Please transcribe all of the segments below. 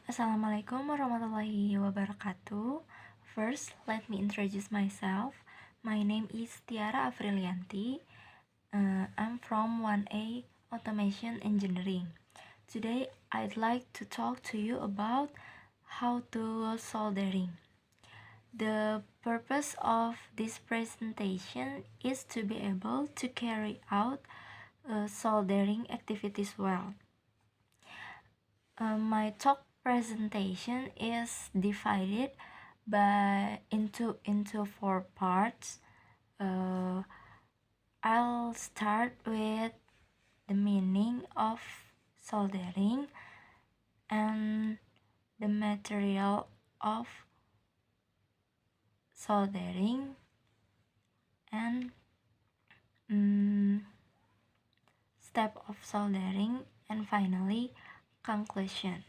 Assalamualaikum warahmatullahi wabarakatuh. First, let me introduce myself. My name is Tiara Afrilianti. I'm from 1A Automation Engineering. Today, I'd like to talk to you about how to soldering. The purpose of this presentation is to be able to carry out soldering activities well. My talk presentation is divided into 4 parts. I'll start with the meaning of soldering and the material of soldering and step of soldering, and finally conclusion.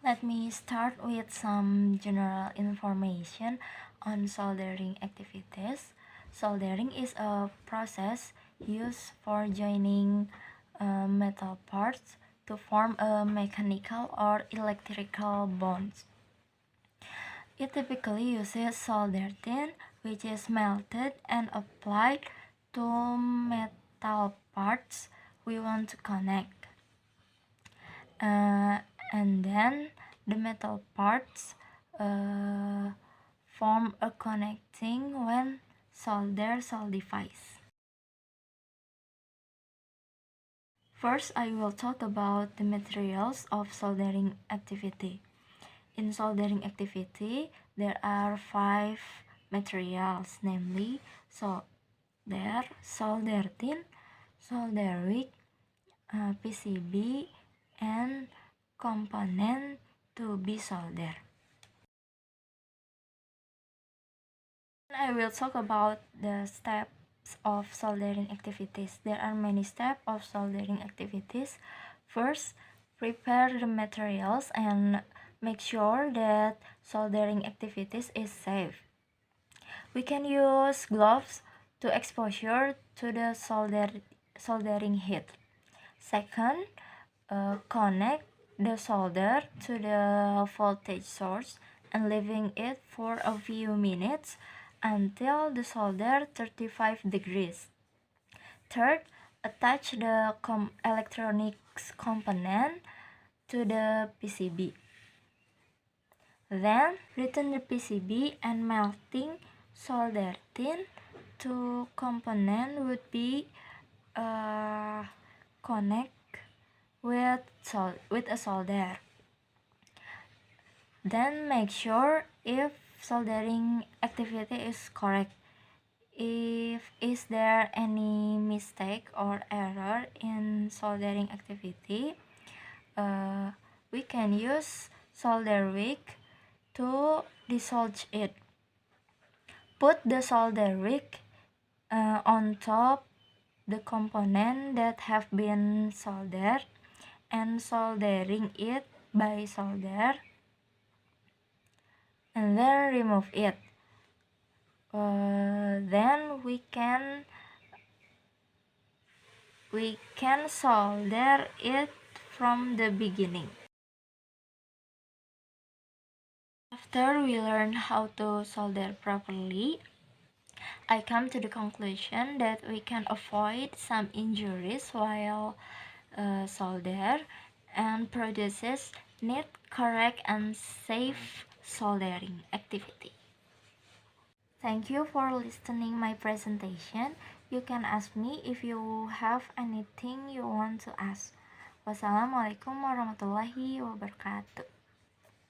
Let me start with some general information on soldering activities. Soldering is a process used for joining metal parts to form a mechanical or electrical bonds. It typically uses solder tin, which is melted and applied to metal parts we want to connect. And then the metal parts form a connecting when solder solidifies. First, I will talk about the materials of soldering activity. In soldering activity, there are 5 materials, namely solder, solder tin, solder wick, PCB, and component to be soldered. I will talk about the steps of soldering activities. There are many steps of soldering activities. First, prepare the materials and make sure that soldering activities is safe. We can use gloves to exposure to the soldering heat. Second, connect the solder to the voltage source and leaving it for a few minutes until the solder 35 degrees. Third, attach the electronics component to the PCB. Then, return the PCB and melting solder tin to component would be connect with a solder. Then make sure if soldering activity is correct. If is there any mistake or error in soldering activity, we can use solder wick to dislodge it. Put the solder wick on top the component that have been soldered and soldering it by solder, and then remove it. Then we can solder it from the beginning. After we learn how to solder properly, I come to the conclusion that we can avoid some injuries while solder and produces neat, correct, and safe soldering activity. Thank you for listening my presentation. You can ask me if you have anything you want to ask. Wassalamualaikum warahmatullahi wabarakatuh.